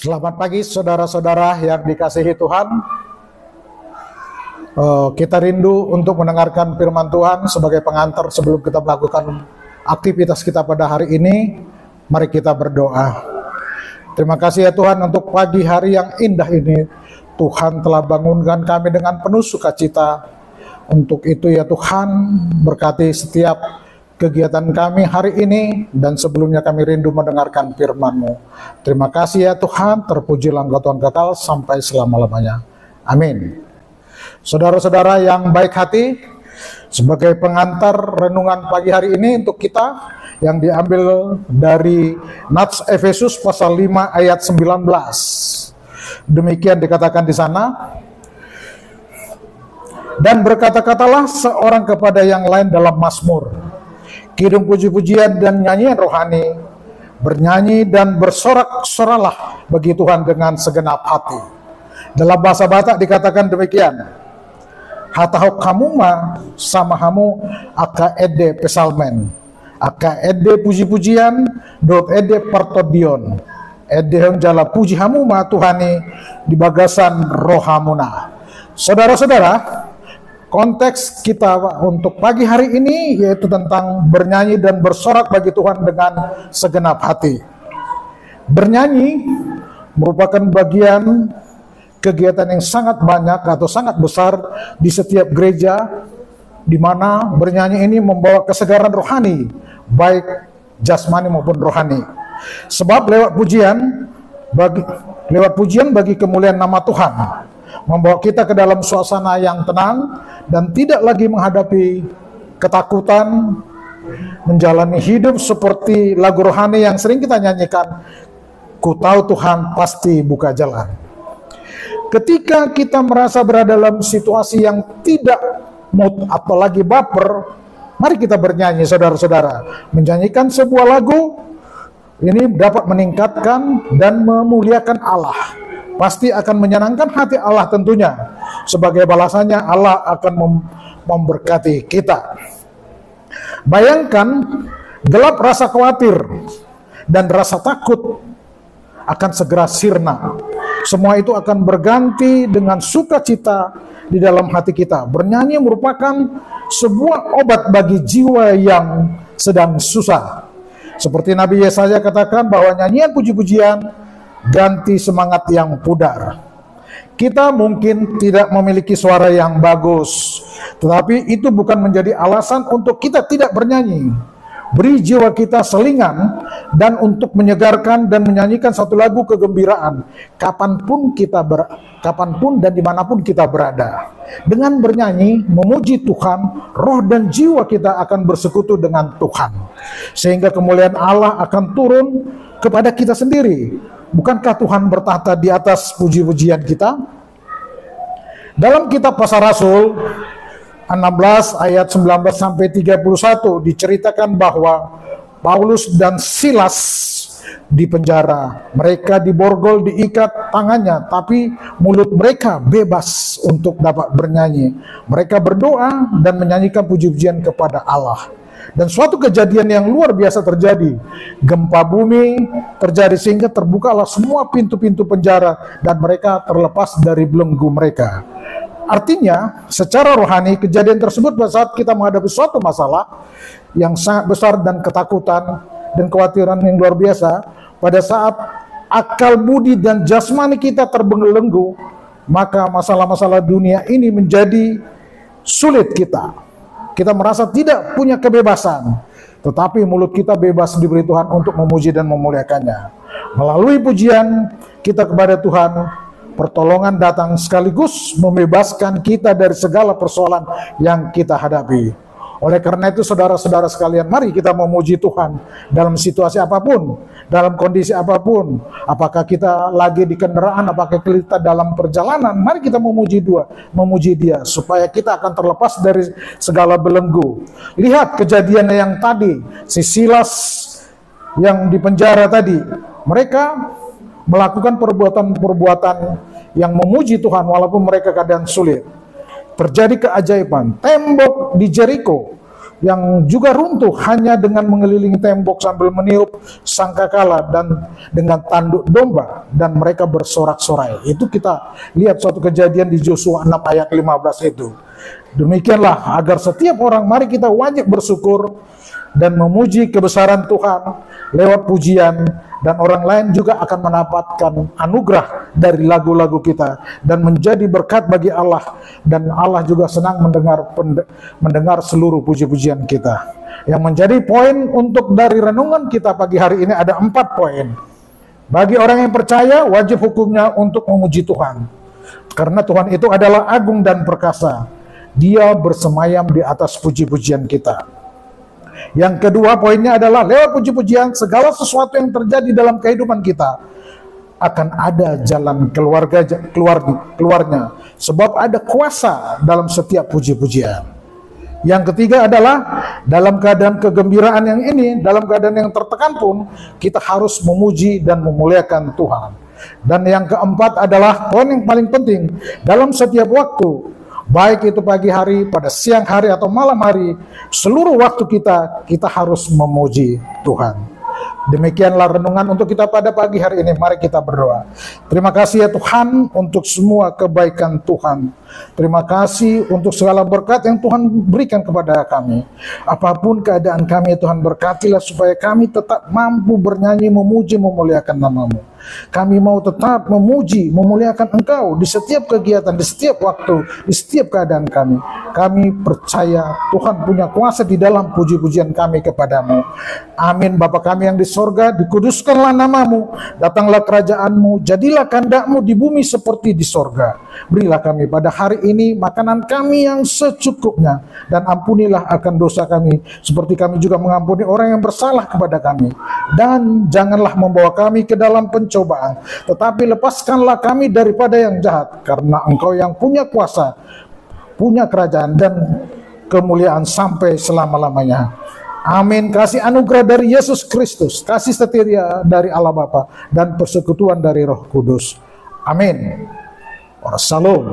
Selamat pagi saudara-saudara yang dikasihi Tuhan. Kita rindu untuk mendengarkan firman Tuhan sebagai pengantar sebelum kita melakukan aktivitas kita pada hari ini. Mari kita berdoa. Terima kasih ya Tuhan untuk pagi hari yang indah ini. Tuhan telah bangunkan kami dengan penuh sukacita. Untuk itu ya Tuhan, berkati setiap kegiatan kami hari ini, dan sebelumnya kami rindu mendengarkan firman-Mu. Terima kasih ya Tuhan, terpujilah Engkau Tuhan kekal sampai selama-lamanya. Amin. Saudara-saudara yang baik hati, sebagai pengantar renungan pagi hari ini untuk kita, yang diambil dari Nats Efesus pasal 5 ayat 19. Demikian dikatakan di sana. Dan berkata-katalah seorang kepada yang lain dalam mazmur, kirim puji-pujian dan nyanyian rohani, bernyanyi dan bersorak-soralah bagi Tuhan dengan segenap hati. Dalam bahasa Batak dikatakan demikian, hatahok kamu ma sama hamu aka ede pesalmen, aka ede puji-pujian dot ede partodion, ede jala puji hamu ma Tuhani di bagasan rohamuna. Saudara-saudara, konteks kita untuk pagi hari ini yaitu tentang bernyanyi dan bersorak bagi Tuhan dengan segenap hati. Bernyanyi merupakan bagian kegiatan yang sangat banyak atau sangat besar di setiap gereja, di mana bernyanyi ini membawa kesegaran rohani, baik jasmani maupun rohani. Sebab lewat pujian bagi kemuliaan nama Tuhan, membawa kita ke dalam suasana yang tenang dan tidak lagi menghadapi ketakutan, menjalani hidup seperti lagu rohani yang sering kita nyanyikan, ku tahu Tuhan pasti buka jalan. Ketika kita merasa berada dalam situasi yang tidak mood atau lagi baper, mari kita bernyanyi saudara-saudara. Menyanyikan sebuah lagu ini dapat meningkatkan dan memuliakan Allah. Pasti akan menyenangkan hati Allah tentunya. Sebagai balasannya Allah akan memberkati kita. Bayangkan gelap rasa khawatir dan rasa takut akan segera sirna. Semua itu akan berganti dengan sukacita di dalam hati kita. Bernyanyi merupakan sebuah obat bagi jiwa yang sedang susah. Seperti Nabi Yesaya katakan bahwa nyanyian puji-pujian ganti semangat yang pudar. Kita mungkin tidak memiliki suara yang bagus, tetapi itu bukan menjadi alasan untuk kita tidak bernyanyi. Beri jiwa kita selingan dan untuk menyegarkan dan menyanyikan satu lagu kegembiraan kapanpun dan dimanapun kita berada. Dengan bernyanyi, memuji Tuhan, roh dan jiwa kita akan bersekutu dengan Tuhan, sehingga kemuliaan Allah akan turun kepada kita sendiri. Bukankah Tuhan bertahta di atas puji-pujian kita? Dalam kitab Pasal Rasul 16 ayat 19 sampai 31 diceritakan bahwa Paulus dan Silas di penjara. Mereka diborgol, diikat tangannya, tapi mulut mereka bebas untuk dapat bernyanyi. Mereka berdoa dan menyanyikan puji-pujian kepada Allah. Dan suatu kejadian yang luar biasa terjadi. Gempa bumi terjadi sehingga terbukalah semua pintu-pintu penjara dan mereka terlepas dari belenggu mereka. Artinya, secara rohani kejadian tersebut pada saat kita menghadapi suatu masalah yang sangat besar dan ketakutan dan kekhawatiran yang luar biasa, pada saat akal budi dan jasmani kita terbelenggu, maka masalah-masalah dunia ini menjadi sulit kita. Kita merasa tidak punya kebebasan, tetapi mulut kita bebas diberi Tuhan untuk memuji dan memuliakannya. Melalui pujian kita kepada Tuhan, pertolongan datang sekaligus membebaskan kita dari segala persoalan yang kita hadapi. Oleh karena itu saudara-saudara sekalian, mari kita memuji Tuhan dalam situasi apapun, dalam kondisi apapun. Apakah kita lagi di kendaraan, apakah kita dalam perjalanan, mari kita memuji Dia supaya kita akan terlepas dari segala belenggu. Lihat kejadian yang tadi, si Silas yang di penjara tadi, mereka melakukan perbuatan-perbuatan yang memuji Tuhan walaupun mereka keadaan sulit. Terjadi keajaiban. Tembok di Jericho yang juga runtuh hanya dengan mengelilingi tembok sambil meniup sangkakala dan dengan tanduk domba, dan mereka bersorak-sorai. Itu kita lihat suatu kejadian di Yosua 6 ayat 15 itu. Demikianlah agar setiap orang, mari kita wajib bersyukur dan memuji kebesaran Tuhan lewat pujian, dan orang lain juga akan mendapatkan anugerah dari lagu-lagu kita dan menjadi berkat bagi Allah, dan Allah juga senang mendengar seluruh puji-pujian kita. Yang menjadi poin untuk dari renungan kita pagi hari ini ada 4 poin. Bagi orang yang percaya, wajib hukumnya untuk memuji Tuhan, karena Tuhan itu adalah agung dan perkasa. Dia bersemayam di atas puji-pujian kita. Yang kedua poinnya adalah lewat puji-pujian segala sesuatu yang terjadi dalam kehidupan kita akan ada jalan keluarnya, sebab ada kuasa dalam setiap puji-pujian. Yang ketiga adalah dalam keadaan kegembiraan yang ini, dalam keadaan yang tertekan pun kita harus memuji dan memuliakan Tuhan. Dan yang keempat adalah poin yang paling penting, dalam setiap waktu, baik itu pagi hari, pada siang hari, atau malam hari, seluruh waktu kita harus memuji Tuhan. Demikianlah renungan untuk kita pada pagi hari ini. Mari kita berdoa. Terima kasih ya Tuhan untuk semua kebaikan Tuhan. Terima kasih untuk segala berkat yang Tuhan berikan kepada kami. Apapun keadaan kami, Tuhan berkatilah supaya kami tetap mampu bernyanyi, memuji, memuliakan nama-Mu. Kami mau tetap memuji, memuliakan Engkau di setiap kegiatan, di setiap waktu, di setiap keadaan kami. Kami percaya Tuhan punya kuasa di dalam puji-pujian kami kepadamu. Amin. Bapa kami yang di sorga, dikuduskanlah nama-Mu, datanglah kerajaan-Mu, jadilah kehendak-Mu di bumi seperti di sorga. Berilah kami pada hari ini makanan kami yang secukupnya, dan ampunilah akan dosa kami, seperti kami juga mengampuni orang yang bersalah kepada kami. Dan janganlah membawa kami ke dalam pencobaan, tetapi lepaskanlah kami daripada yang jahat, karena Engkau yang punya kuasa, punya kerajaan, dan kemuliaan sampai selama-lamanya. Amin. Kasih anugerah dari Yesus Kristus, kasih setia dari Allah Bapa, dan persekutuan dari Roh Kudus. Amin. Shalom.